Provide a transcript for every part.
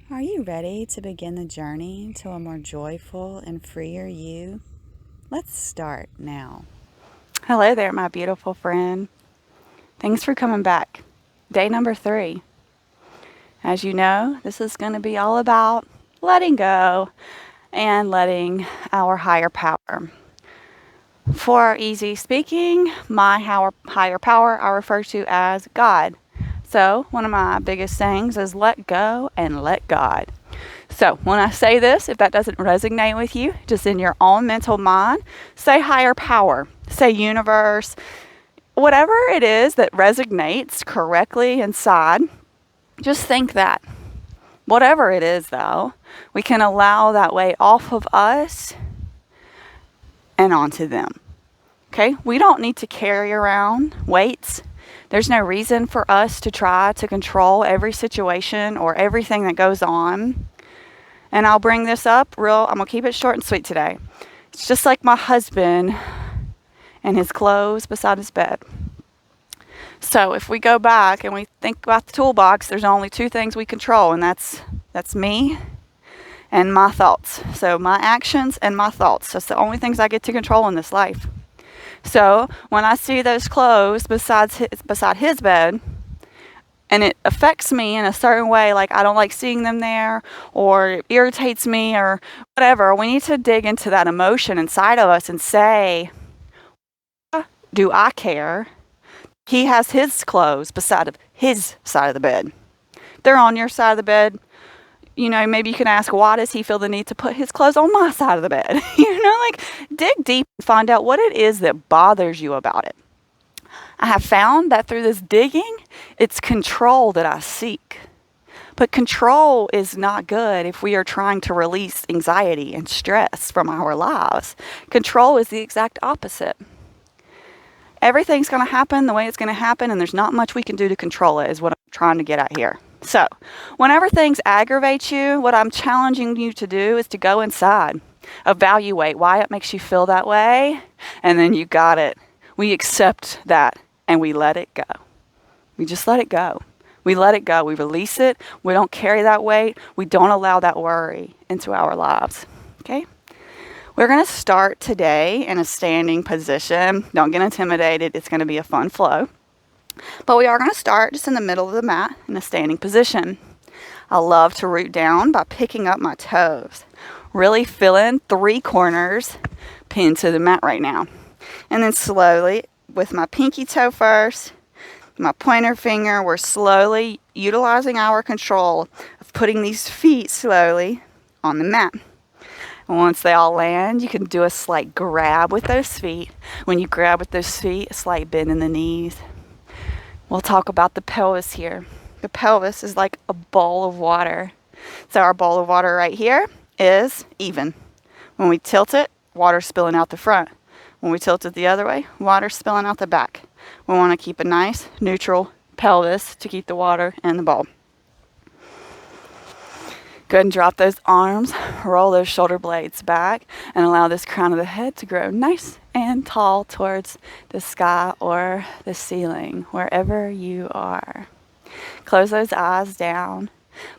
Are you ready to begin the journey to a more joyful and freer you? Let's start now. Hello there, my beautiful friend. Thanks for coming back. Day number 3. As you know, this is going to be all about letting go and letting our higher power. For easy speaking, my higher power I refer to as God. So, one of my biggest sayings is let go and let God. So, when I say this, if that doesn't resonate with you, just in your own mental mind, say higher power, say universe, whatever it is that resonates correctly inside, just think that. Whatever it is, though, we can allow that weight off of us and onto them. Okay? We don't need to carry around weights. There's no reason for us to try to control every situation or everything that goes on. And I'll bring this up I'm going to keep it short and sweet today. It's just like my husband and his clothes beside his bed. So if we go back and we think about the toolbox, there's only 2 things we control, and that's me and my thoughts. So my actions and my thoughts. That's the only things I get to control in this life. So when I see those clothes beside his bed, and it affects me in a certain way, like I don't like seeing them there, or it irritates me, or whatever, we need to dig into that emotion inside of us and say, do I care? He has his clothes beside of his side of the bed. They're on your side of the bed. Maybe you can ask, why does he feel the need to put his clothes on my side of the bed? Dig deep and find out what it is that bothers you about it. I have found that through this digging, it's control that I seek. But control is not good if we are trying to release anxiety and stress from our lives. Control is the exact opposite. Everything's going to happen the way it's going to happen, and there's not much we can do to control it, is what I'm trying to get at here. So, whenever things aggravate you, what I'm challenging you to do is to go inside, evaluate why it makes you feel that way, and then you got it. We accept that, and we let it go. We just let it go. We let it go. We release it. We don't carry that weight. We don't allow that worry into our lives. Okay? We're going to start today in a standing position. Don't get intimidated. It's going to be a fun flow. But we are going to start just in the middle of the mat in a standing position. I love to root down by picking up my toes. Really feeling 3 corners pinned to the mat right now. And then slowly, with my pinky toe first, my pointer finger, we're slowly utilizing our control of putting these feet slowly on the mat. And once they all land, you can do a slight grab with those feet. When you grab with those feet, a slight bend in the knees. We'll talk about the pelvis here. The pelvis is like a bowl of water. So our bowl of water right here is even. When we tilt it, water's spilling out the front. When we tilt it the other way, water's spilling out the back. We want to keep a nice, neutral pelvis to keep the water in the bowl. Go ahead and drop those arms, roll those shoulder blades back, and allow this crown of the head to grow nice and tall towards the sky or the ceiling, wherever you are. Close those eyes down.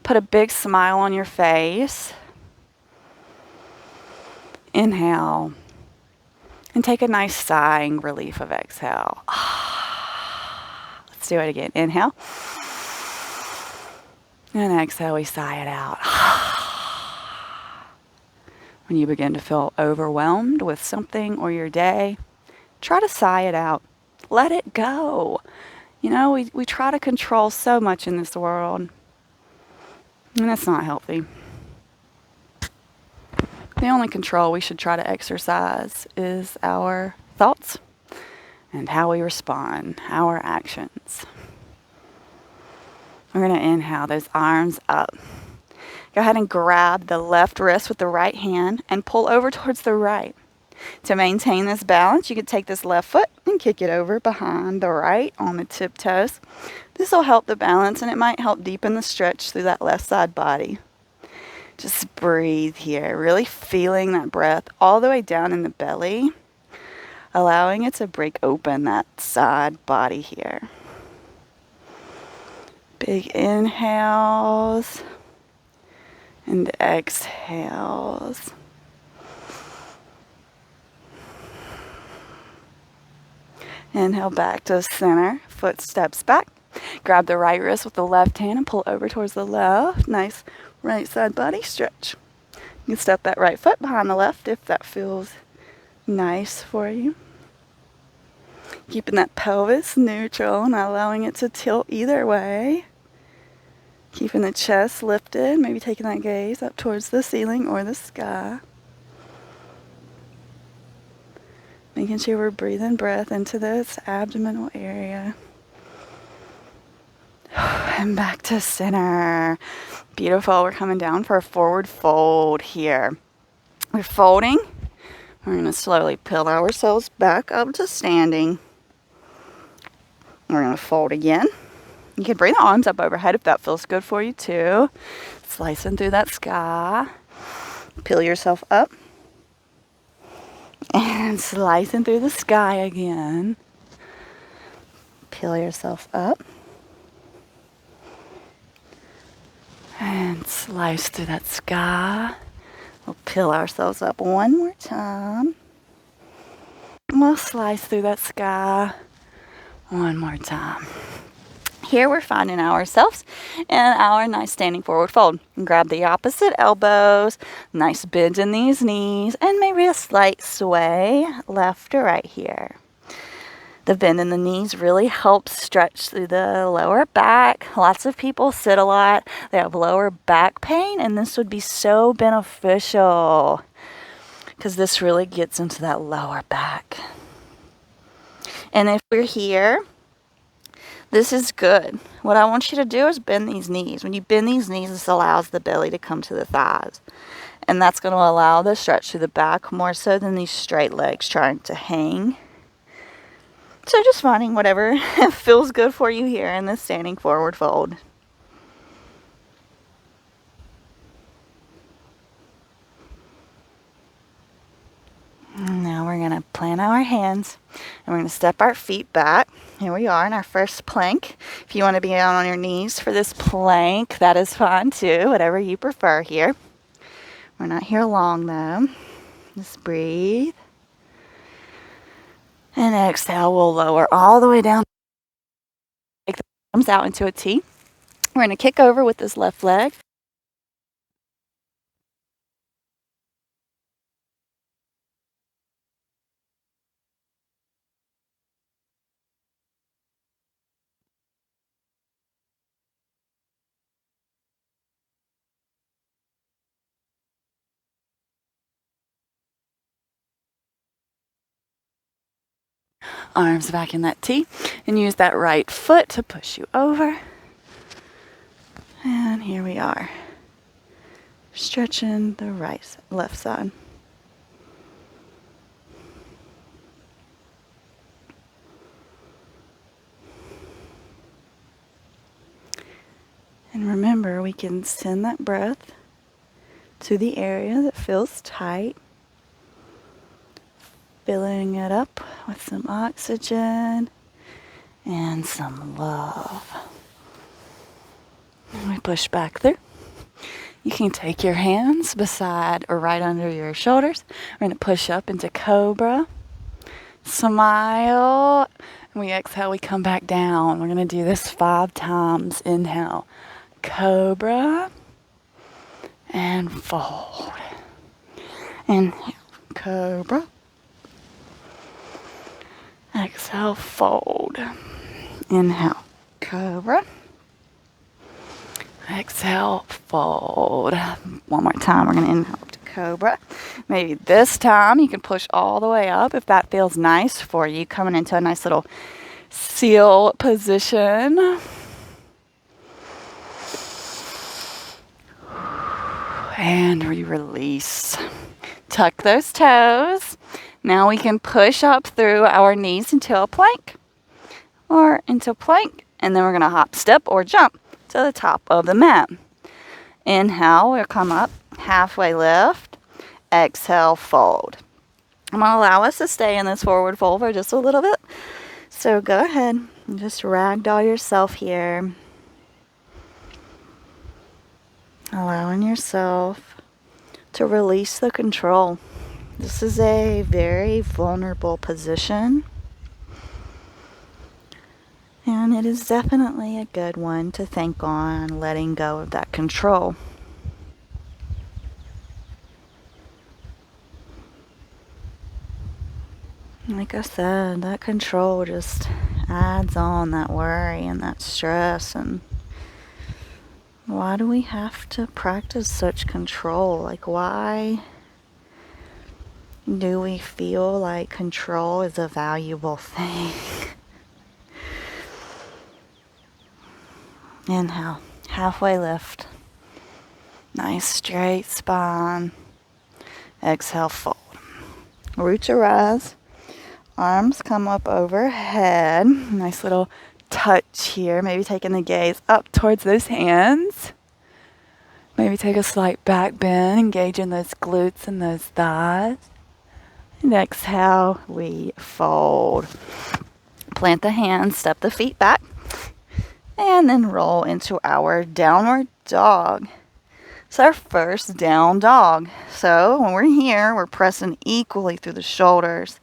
Put a big smile on your face. Inhale. And take a nice sighing relief of exhale. Let's do it again. Inhale. And exhale, we sigh it out. When you begin to feel overwhelmed with something or your day, try to sigh it out. Let it go. We try to control so much in this world, and that's not healthy. The only control we should try to exercise is our thoughts and how we respond, our actions. We're going to inhale those arms up. Go ahead and grab the left wrist with the right hand and pull over towards the right. To maintain this balance, you can take this left foot and kick it over behind the right on the tiptoes. This will help the balance, and it might help deepen the stretch through that left side body. Just breathe here, really feeling that breath all the way down in the belly, allowing it to break open that side body here. Big inhales And exhales. Inhale back to center, foot steps back. Grab the right wrist with the left hand and pull over towards the left. Nice right side body stretch. You can step that right foot behind the left if that feels nice for you. Keeping that pelvis neutral, not allowing it to tilt either way. Keeping the chest lifted, maybe taking that gaze up towards the ceiling or the sky. Making sure we're breathing breath into this abdominal area. And back to center. Beautiful. We're coming down for a forward fold here. We're folding. We're going to slowly peel ourselves back up to standing. We're going to fold again. You can bring the arms up overhead if that feels good for you too. Slicing through that sky. Peel yourself up. And slicing through the sky again. Peel yourself up. And slice through that sky. We'll peel ourselves up one more time. We'll slice through that sky one more time. Here we're finding ourselves in our nice standing forward fold. Grab the opposite elbows, nice bend in these knees, and maybe a slight sway left or right here. The bend in the knees really helps stretch through the lower back. Lots of people sit a lot. They have lower back pain, and this would be so beneficial because this really gets into that lower back. And if we're here, this is good. What I want you to do is bend these knees. When you bend these knees, this allows the belly to come to the thighs. And that's going to allow the stretch through the back more so than these straight legs trying to hang. So just finding whatever feels good for you here in this standing forward fold. Now we're going to plant our hands and we're going to step our feet back. Here we are in our first plank. If you want to be down on your knees for this plank, that is fine too, whatever you prefer here. We're not here long though. Just breathe. And exhale, we'll lower all the way down. Take the arms out into a T. We're going to kick over with this left leg. Arms back in that T. And use that right foot to push you over. And here we are. Stretching the left side. And remember, we can send that breath to the area that feels tight. Filling it up with some oxygen and some love. And we push back through. You can take your hands beside or right under your shoulders. We're going to push up into Cobra. Smile. And we exhale, we come back down. We're going to do this 5 times. Inhale. Cobra. And fold. Inhale. Cobra. Exhale, fold. Inhale, Cobra. Exhale, fold. One more time, we're going to inhale to Cobra. Maybe this time you can push all the way up if that feels nice for you. Coming into a nice little seal position. And we release. Tuck those toes. Now we can push up through our knees into a plank or into plank. And then we're going to hop, step, or jump to the top of the mat. Inhale, we'll come up, halfway lift. Exhale, fold. I'm going to allow us to stay in this forward fold for just a little bit. So go ahead and just ragdoll yourself here. Allowing yourself to release the control. This is a very vulnerable position, and it is definitely a good one to think on letting go of that control. Like I said, that control just adds on that worry and that stress. And why do we have to practice such control? Like, why do we feel like control is a valuable thing? Inhale, halfway lift. Nice straight spine. Exhale, fold. Root to rise. Arms come up overhead. Nice little touch here. Maybe taking the gaze up towards those hands. Maybe take a slight back bend, engaging those glutes and those thighs. And exhale, we fold. Plant the hands, step the feet back, and then roll into our downward dog. It's our first down dog. So when we're here, we're pressing equally through the shoulders.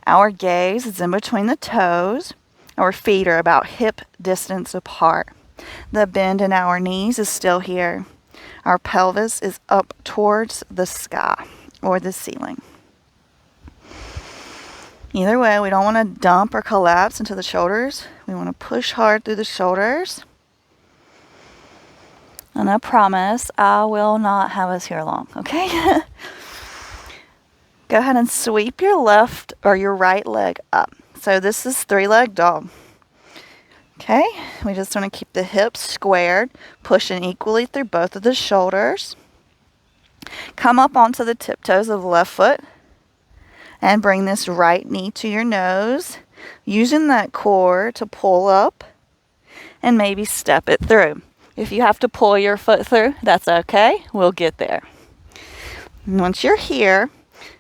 Our gaze is in between the toes. Our feet are about hip distance apart. The bend in our knees is still here. Our pelvis is up towards the sky or the ceiling. Either way, we don't want to dump or collapse into the shoulders. We want to push hard through the shoulders. And I promise I will not have us here long, okay? Go ahead and sweep your left or your right leg up. So this is three-leg dog. Okay, we just want to keep the hips squared, pushing equally through both of the shoulders. Come up onto the tiptoes of the left foot and bring this right knee to your nose, using that core to pull up and maybe step it through. If you have to pull your foot through, that's okay. We'll get there. And once you're here,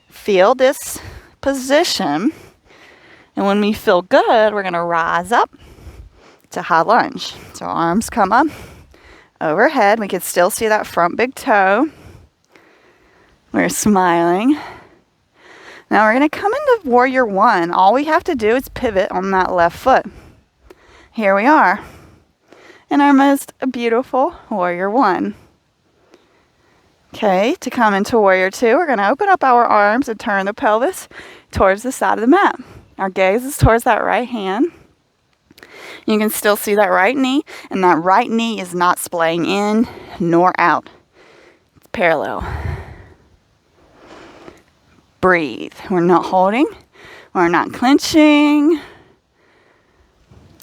feel this position, and when we feel good, we're going to rise up to high lunge. So arms come up overhead. We can still see that front big toe. We're smiling. Now we're going to come into warrior one. All we have to do is pivot on that left foot. Here we are in our most beautiful warrior one. Okay, to come into warrior two, we're going to open up our arms and turn the pelvis towards the side of the mat. Our gaze is towards that right hand. You can still see that right knee, and that right knee is not splaying in nor out. It's parallel. Breathe. We're not holding. We're not clenching.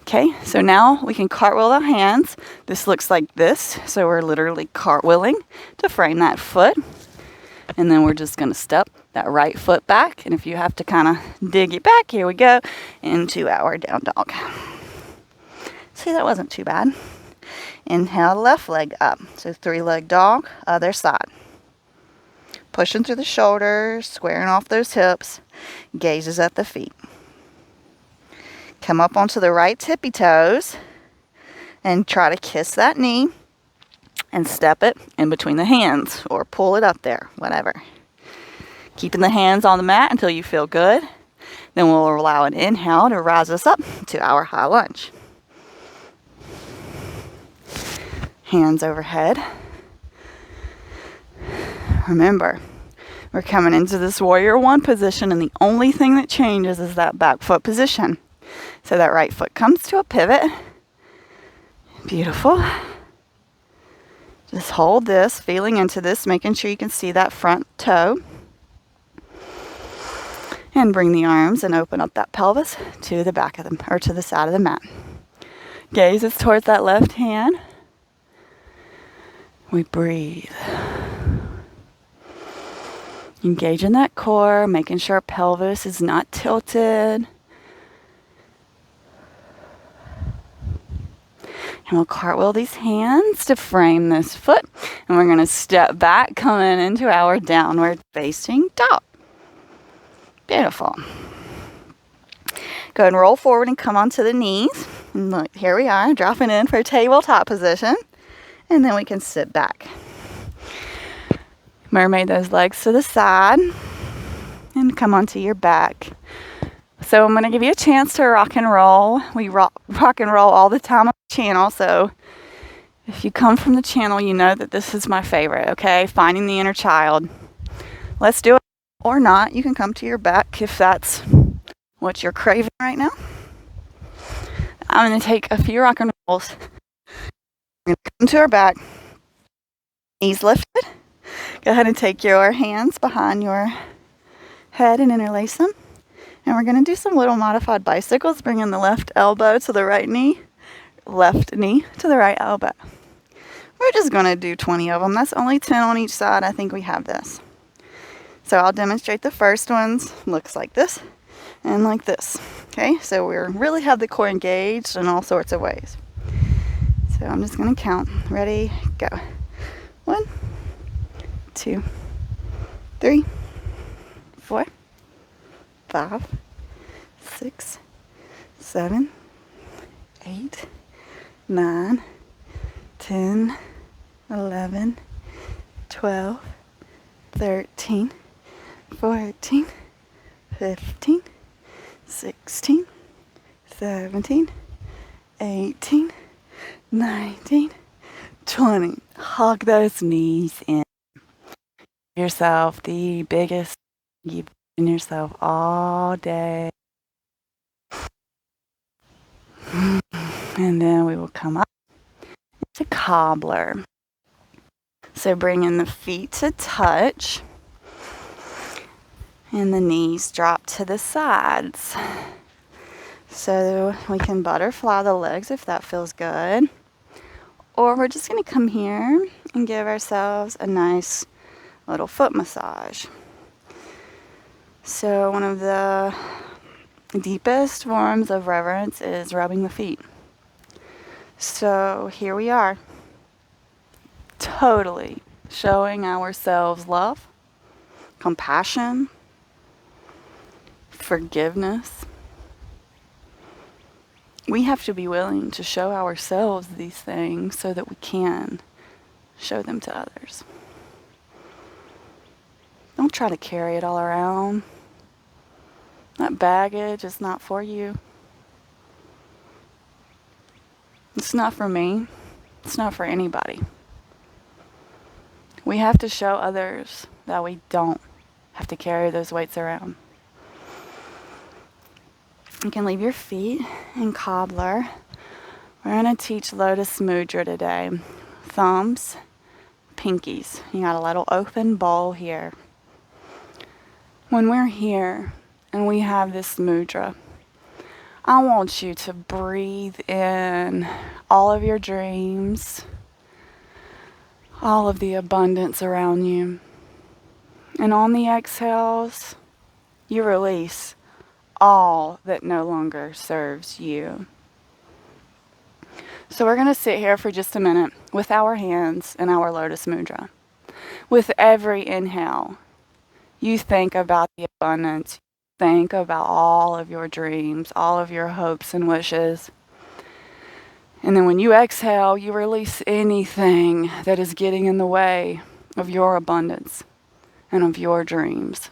Okay, so now we can cartwheel the hands. This looks like this. So we're literally cartwheeling to frame that foot. And then we're just going to step that right foot back. And if you have to kind of dig it back, here we go, into our down dog. See, that wasn't too bad. Inhale, left leg up. So three-leg dog, other side. Pushing through the shoulders, squaring off those hips, gazes at the feet. Come up onto the right tippy toes and try to kiss that knee and step it in between the hands or pull it up there, whatever. Keeping the hands on the mat until you feel good. Then we'll allow an inhale to rise us up to our high lunge. Hands overhead. Remember, we're coming into this warrior one position, and the only thing that changes is that back foot position. So that right foot comes to a pivot. Beautiful. Just hold this, feeling into this, making sure you can see that front toe. And bring the arms and open up that pelvis to the back of them, or to the side of the mat. Gaze is towards that left hand. We breathe. Engage in that core, making sure our pelvis is not tilted. And we'll cartwheel these hands to frame this foot. And we're going to step back, coming into our downward facing dog. Beautiful. Go ahead and roll forward and come onto the knees. And look, here we are, dropping in for tabletop position. And then we can sit back. Mermaid those legs to the side and come onto your back. So I'm going to give you a chance to rock and roll. We rock and roll all the time on the channel. So if you come from the channel, you know that this is my favorite, okay? Finding the inner child. Let's do it. Or not. You can come to your back if that's what you're craving right now. I'm going to take a few rock and rolls. We're going to come to our back. Knees lifted. Go ahead and take your hands behind your head and interlace them. And we're going to do some little modified bicycles, bringing the left elbow to the right knee, left knee to the right elbow. We're just going to do 20 of them. That's only 10 on each side. I think we have this. So I'll demonstrate the first ones. Looks like this and like this. Okay, so we really have the core engaged in all sorts of ways. So I'm just going to count. Ready, go. 1, 2, 3, 4, 5, 6, 7, 8, 9, 10, 11, 12, 13, 14, 15, 16, 17, 18, 19, 20. Hug those knees in. Yourself the biggest you've in yourself all day. And then we will come up to cobbler. So bringing the feet to touch and the knees drop to the sides. So we can butterfly the legs if that feels good. Or we're just going to come here and give ourselves a nice little foot massage. So one of the deepest forms of reverence is rubbing the feet. So here we are, totally showing ourselves love, compassion, forgiveness. We have to be willing to show ourselves these things so that we can show them to others. Don't try to carry it all around. That baggage is not for you. It's not for me. It's not for anybody. We have to show others that we don't have to carry those weights around. You can leave your feet in cobbler. We're going to teach Lotus Mudra today. Thumbs, pinkies. You got a little open bowl here. When we're here and we have this mudra, I want you to breathe in all of your dreams, all of the abundance around you. And on the exhales, you release all that no longer serves you. So we're going to sit here for just a minute with our hands in our Lotus Mudra. With every inhale, you think about the abundance. Think about all of your dreams, all of your hopes and wishes. And then when you exhale, you release anything that is getting in the way of your abundance and of your dreams.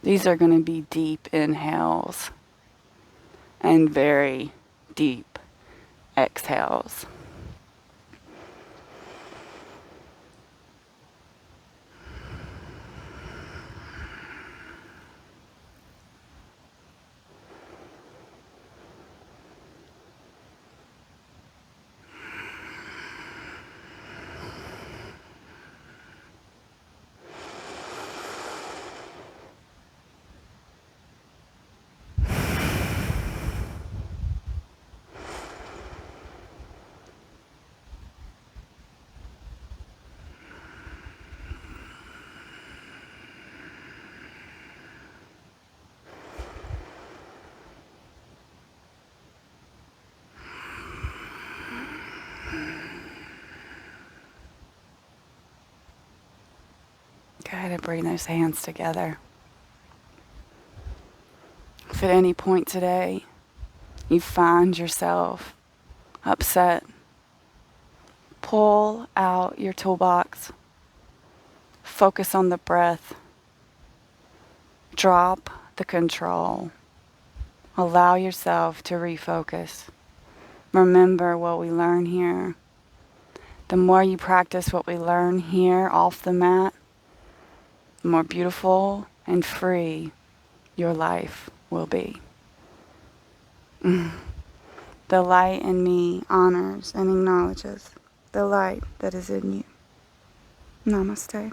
These are going to be deep inhales and very deep exhales. Go ahead and bring those hands together. If at any point today you find yourself upset, Pull out your toolbox. Focus on the breath. Drop the control. Allow yourself to refocus. Remember what we learn here. The more you practice what we learn here off the mat, the more beautiful and free your life will be. The light in me honors and acknowledges the light that is in you. Namaste.